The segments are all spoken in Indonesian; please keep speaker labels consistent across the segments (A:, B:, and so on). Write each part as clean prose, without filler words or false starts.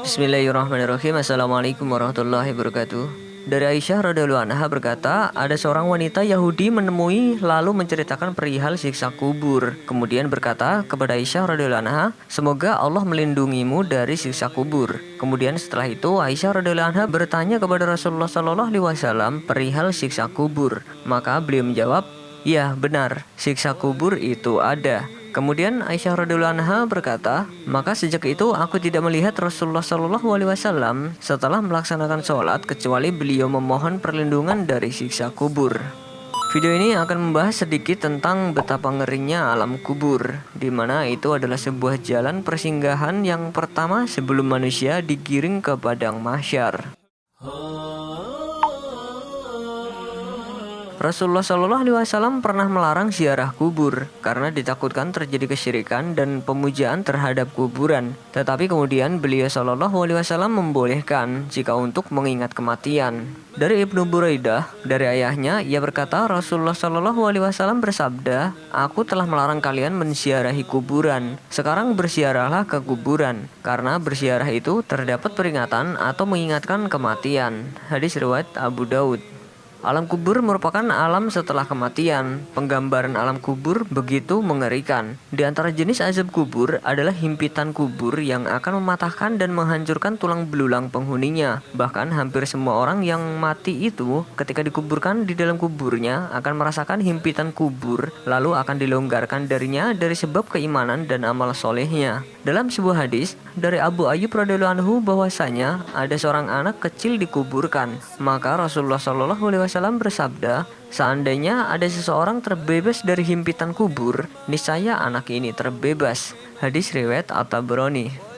A: Bismillahirrahmanirrahim. Assalamualaikum warahmatullahi wabarakatuh. Dari Aisyah radhiyallahu anha berkata, ada seorang wanita Yahudi menemui lalu menceritakan perihal siksa kubur. Kemudian berkata kepada Aisyah radhiyallahu anha, semoga Allah melindungimu dari siksa kubur. Kemudian setelah itu Aisyah radhiyallahu anha bertanya kepada Rasulullah sallallahu alaihi wasallam perihal siksa kubur. Maka beliau menjawab, ya benar, siksa kubur itu ada. Kemudian Aisyah radhiyallahu anha berkata, maka sejak itu aku tidak melihat Rasulullah Shallallahu alaihi wasallam setelah melaksanakan sholat kecuali beliau memohon perlindungan dari siksa kubur. Video ini akan membahas sedikit tentang betapa ngerinya alam kubur, di mana itu adalah sebuah jalan persinggahan yang pertama sebelum manusia digiring ke padang mahsyar. Rasulullah Shallallahu Alaihi Wasallam pernah melarang ziarah kubur karena ditakutkan terjadi kesyirikan dan pemujaan terhadap kuburan. Tetapi kemudian beliau Shallallahu Alaihi Wasallam membolehkan jika untuk mengingat kematian. Dari Ibnu Buraidah, dari ayahnya, ia berkata Rasulullah Shallallahu Alaihi Wasallam bersabda, aku telah melarang kalian menziarahi kuburan. Sekarang berziarahlah ke kuburan, karena berziarah itu terdapat peringatan atau mengingatkan kematian. Hadis riwayat Abu Daud. Alam kubur merupakan alam setelah kematian. Penggambaran alam kubur begitu mengerikan. Di antara jenis azab kubur adalah himpitan kubur yang akan mematahkan dan menghancurkan tulang belulang penghuninya. Bahkan hampir semua orang yang mati itu ketika dikuburkan di dalam kuburnya akan merasakan himpitan kubur, lalu akan dilonggarkan darinya dari sebab keimanan dan amal solehnya. Dalam sebuah hadis dari Abu Ayyub radhiyallahu anhu bahwasanya ada seorang anak kecil dikuburkan, maka Rasulullah Shallallahu alaihi wasallam bersabda, seandainya ada seseorang terbebas dari himpitan kubur, niscaya anak ini terbebas. Hadis riwayat At-Tabrani.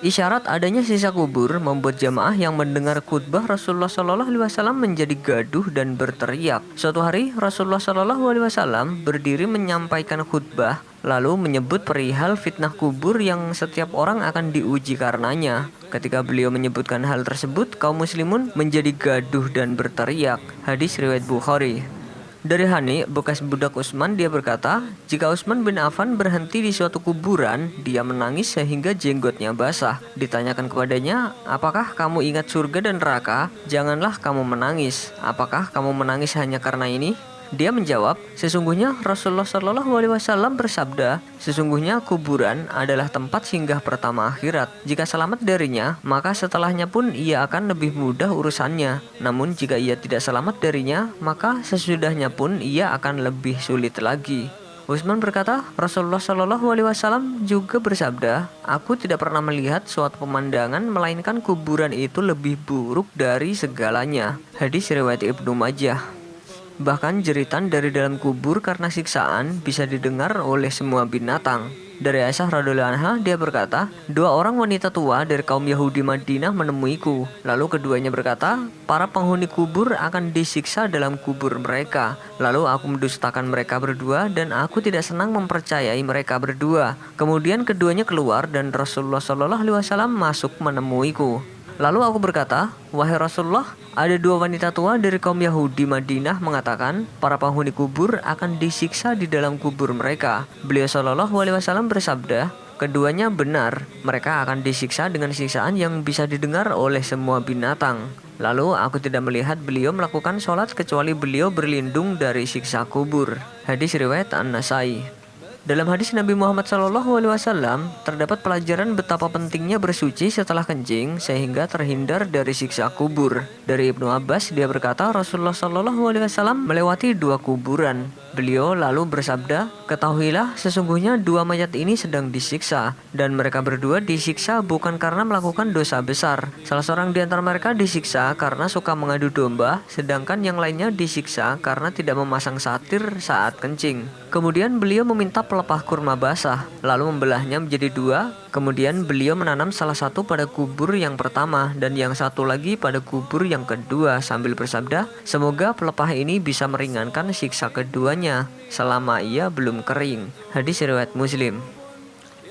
A: Isyarat adanya sisa kubur membuat jamaah yang mendengar khutbah Rasulullah Shallallahu Alaihi Wasallam menjadi gaduh dan berteriak. Suatu hari Rasulullah Shallallahu Alaihi Wasallam berdiri menyampaikan khutbah, lalu menyebut perihal fitnah kubur yang setiap orang akan diuji karenanya. Ketika beliau menyebutkan hal tersebut, kaum muslimun menjadi gaduh dan berteriak. Hadis riwayat Bukhari. Dari Hani, bekas budak Utsman, dia berkata, jika Utsman bin Affan berhenti di suatu kuburan, dia menangis sehingga jenggotnya basah. Ditanyakan kepadanya, apakah kamu ingat surga dan neraka? Janganlah kamu menangis. Apakah kamu menangis hanya karena ini? Dia menjawab, sesungguhnya Rasulullah Shallallahu Alaihi Wasallam bersabda, sesungguhnya kuburan adalah tempat singgah pertama akhirat. Jika selamat darinya, maka setelahnya pun ia akan lebih mudah urusannya. Namun jika ia tidak selamat darinya, maka sesudahnya pun ia akan lebih sulit lagi. Utsman berkata, Rasulullah Shallallahu Alaihi Wasallam juga bersabda, aku tidak pernah melihat suatu pemandangan melainkan kuburan itu lebih buruk dari segalanya. Hadis riwayat Ibnu Majah. Bahkan jeritan dari dalam kubur karena siksaan bisa didengar oleh semua binatang. Dari Aisyah radhiyallahu anha, dia berkata, dua orang wanita tua dari kaum Yahudi Madinah menemuiku. Lalu keduanya berkata, para penghuni kubur akan disiksa dalam kubur mereka. Lalu aku mendustakan mereka berdua dan aku tidak senang mempercayai mereka berdua. Kemudian keduanya keluar dan Rasulullah Shallallahu Alaihi Wasallam masuk menemuiku. Lalu aku berkata, wahai Rasulullah, ada dua wanita tua dari kaum Yahudi Madinah mengatakan para penghuni kubur akan disiksa di dalam kubur mereka. Beliau Shallallahu Alaihi Wasallam bersabda, keduanya benar, mereka akan disiksa dengan siksaan yang bisa didengar oleh semua binatang. Lalu aku tidak melihat beliau melakukan sholat kecuali beliau berlindung dari siksa kubur. Hadis riwayat An-Nasai. Dalam hadis Nabi Muhammad SAW terdapat pelajaran betapa pentingnya bersuci setelah kencing sehingga terhindar dari siksa kubur. Dari Ibnu Abbas, dia berkata Rasulullah SAW melewati dua kuburan. Beliau lalu bersabda, ketahuilah sesungguhnya dua mayat ini sedang disiksa dan mereka berdua disiksa bukan karena melakukan dosa besar. Salah seorang di antara mereka disiksa karena suka mengadu domba, sedangkan yang lainnya disiksa karena tidak memasang satir saat kencing. Kemudian beliau meminta pelepah kurma basah, lalu membelahnya menjadi dua. Kemudian beliau menanam salah satu pada kubur yang pertama dan yang satu lagi pada kubur yang kedua sambil bersabda, semoga pelepah ini bisa meringankan siksa keduanya selama ia belum kering. Hadis riwayat Muslim.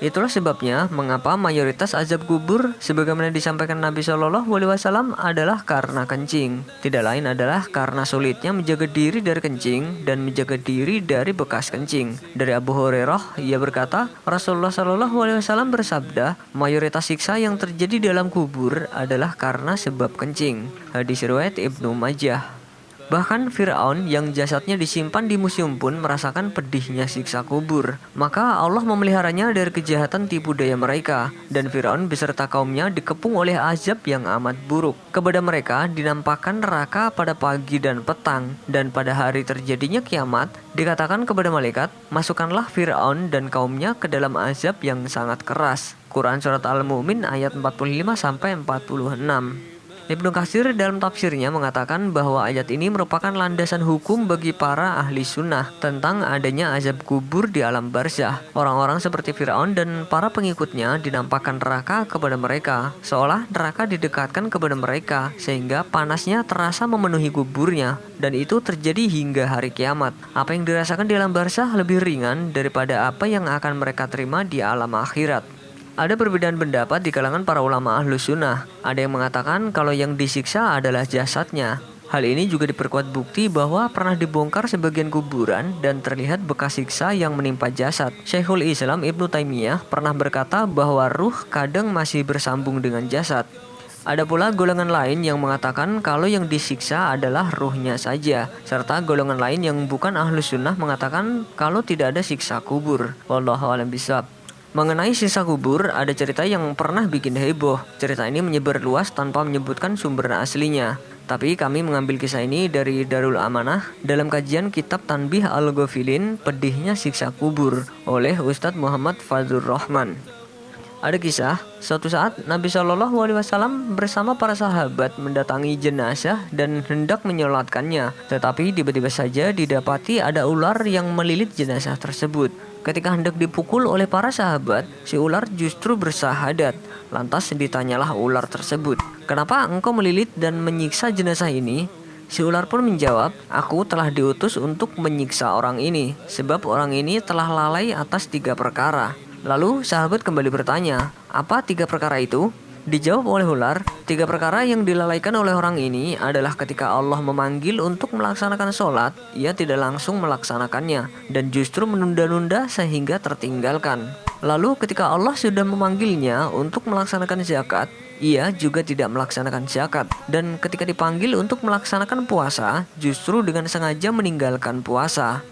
A: Itulah sebabnya mengapa mayoritas azab kubur sebagaimana disampaikan Nabi Shallallahu Alaihi Wasallam adalah karena kencing. Tidak lain adalah karena sulitnya menjaga diri dari kencing dan menjaga diri dari bekas kencing. Dari Abu Hurairah, ia berkata, Rasulullah Shallallahu Alaihi Wasallam bersabda, mayoritas siksa yang terjadi dalam kubur adalah karena sebab kencing. Hadis riwayat Ibnu Majah. Bahkan Fir'aun yang jasadnya disimpan di museum pun merasakan pedihnya siksa kubur. Maka Allah memeliharanya dari kejahatan tipu daya mereka. Dan Fir'aun beserta kaumnya dikepung oleh azab yang amat buruk. Kepada mereka dinampakkan neraka pada pagi dan petang. Dan pada hari terjadinya kiamat, dikatakan kepada malaikat, masukkanlah Fir'aun dan kaumnya ke dalam azab yang sangat keras. Quran Surat Al-Mu'min ayat 45-46. Ibnu Katsir dalam tafsirnya mengatakan bahwa ayat ini merupakan landasan hukum bagi para ahli sunnah tentang adanya azab kubur di alam barzah. Orang-orang seperti Fir'aun dan para pengikutnya dinampakkan neraka kepada mereka, seolah neraka didekatkan kepada mereka sehingga panasnya terasa memenuhi kuburnya, dan itu terjadi hingga hari kiamat. Apa yang dirasakan di alam barzah lebih ringan daripada apa yang akan mereka terima di alam akhirat. Ada perbedaan pendapat di kalangan para ulama ahlus sunnah. Ada yang mengatakan kalau yang disiksa adalah jasadnya. Hal ini juga diperkuat bukti bahwa pernah dibongkar sebagian kuburan dan terlihat bekas siksa yang menimpa jasad. Syekhul Islam Ibnu Taimiyah pernah berkata bahwa ruh kadang masih bersambung dengan jasad. Ada pula golongan lain yang mengatakan kalau yang disiksa adalah ruhnya saja. Serta golongan lain yang bukan ahlus sunnah mengatakan kalau tidak ada siksa kubur. Wallahu a'lam bishawab. Mengenai siksa kubur, ada cerita yang pernah bikin heboh. Cerita ini menyebar luas tanpa menyebutkan sumber aslinya. Tapi kami mengambil kisah ini dari Darul Amanah dalam kajian kitab Tanbih Al-Ghafilin, Pedihnya Siksa Kubur oleh Ustadz Muhammad Fadzur Rahman. Ada kisah, suatu saat Nabi Shallallahu Alaihi Wasallam bersama para sahabat mendatangi jenazah dan hendak menyolatkannya. Tetapi tiba-tiba saja didapati ada ular yang melilit jenazah tersebut. Ketika hendak dipukul oleh para sahabat, si ular justru bersahadat. Lantas ditanyalah ular tersebut, "Kenapa engkau melilit dan menyiksa jenazah ini?" Si ular pun menjawab, "Aku telah diutus untuk menyiksa orang ini, sebab orang ini telah lalai atas 3 perkara." Lalu sahabat kembali bertanya, "Apa 3 perkara itu?" Dijawab oleh ular, 3 perkara yang dilalaikan oleh orang ini adalah ketika Allah memanggil untuk melaksanakan sholat, ia tidak langsung melaksanakannya, dan justru menunda-nunda sehingga tertinggalkan. Lalu ketika Allah sudah memanggilnya untuk melaksanakan zakat, ia juga tidak melaksanakan zakat. Dan ketika dipanggil untuk melaksanakan puasa, justru dengan sengaja meninggalkan puasa.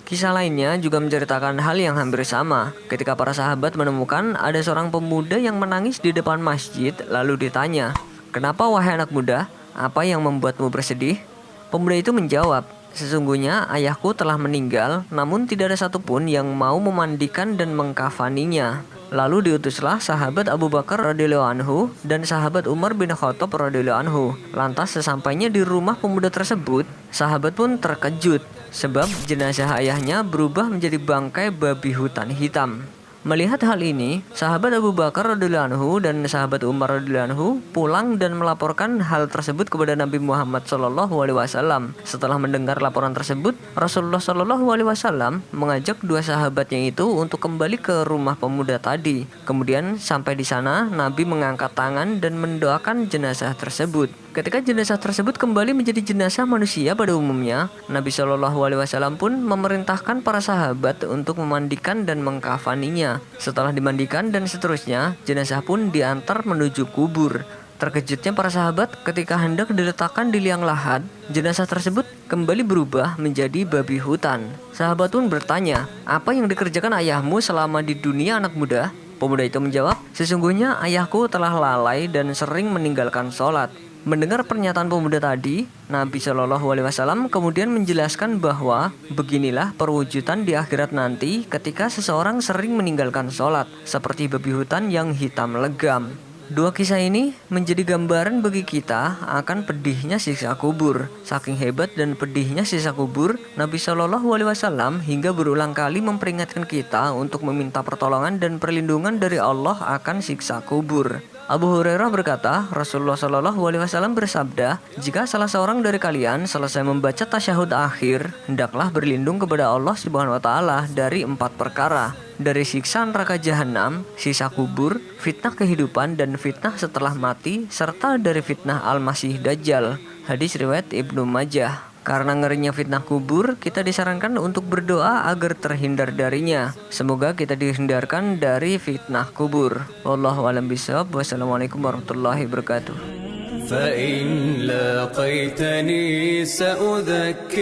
A: Kisah lainnya juga menceritakan hal yang hampir sama. Ketika para sahabat menemukan ada seorang pemuda yang menangis di depan masjid, lalu ditanya, "Kenapa wahai anak muda? Apa yang membuatmu bersedih?" Pemuda itu menjawab, "Sesungguhnya ayahku telah meninggal, namun tidak ada satupun yang mau memandikan dan mengkafaninya." Lalu diutuslah sahabat Abu Bakar radhiyallahu anhu dan sahabat Umar bin Khattab radhiyallahu anhu. Lantas sesampainya di rumah pemuda tersebut, sahabat pun terkejut sebab jenazah ayahnya berubah menjadi bangkai babi hutan hitam. Melihat hal ini, sahabat Abu Bakar radhiyallahu anhu dan sahabat Umar radhiyallahu anhu pulang dan melaporkan hal tersebut kepada Nabi Muhammad SAW. Setelah mendengar laporan tersebut, Rasulullah SAW mengajak 2 sahabatnya itu untuk kembali ke rumah pemuda tadi. Kemudian sampai di sana, Nabi mengangkat tangan dan mendoakan jenazah tersebut. Ketika jenazah tersebut kembali menjadi jenazah manusia pada umumnya, Nabi SAW pun memerintahkan para sahabat untuk memandikan dan mengkafaninya. Setelah dimandikan dan seterusnya, jenazah pun diantar menuju kubur. Terkejutnya para sahabat ketika hendak diletakkan di liang lahat, jenazah tersebut kembali berubah menjadi babi hutan. Sahabat pun bertanya, "Apa yang dikerjakan ayahmu selama di dunia, anak muda?" Pemuda itu menjawab, "Sesungguhnya ayahku telah lalai dan sering meninggalkan sholat." Mendengar pernyataan pemuda tadi, Nabi Shallallahu Alaihi Wasallam kemudian menjelaskan bahwa beginilah perwujudan di akhirat nanti ketika seseorang sering meninggalkan sholat, seperti babi hutan yang hitam legam. 2 kisah ini menjadi gambaran bagi kita akan pedihnya siksa kubur. Saking hebat dan pedihnya siksa kubur, Nabi Shallallahu Alaihi Wasallam hingga berulang kali memperingatkan kita untuk meminta pertolongan dan perlindungan dari Allah akan siksa kubur. Abu Hurairah berkata, Rasulullah Shallallahu Alaihi Wasallam bersabda, jika salah seorang dari kalian selesai membaca tasyahud akhir, hendaklah berlindung kepada Allah Subhanahu Wa Taala dari 4 perkara, dari siksa neraka jahanam, sisa kubur, fitnah kehidupan dan fitnah setelah mati, serta dari fitnah Al-Masih Dajjal. Hadis riwayat Ibnu Majah. Karena ngerinya fitnah kubur, kita disarankan untuk berdoa agar terhindar darinya. Semoga kita dihindarkan dari fitnah kubur. Wallahu a'lam bishawab. Wassalamualaikum warahmatullahi wabarakatuh.
B: فإن لاقيتني سأذكرنك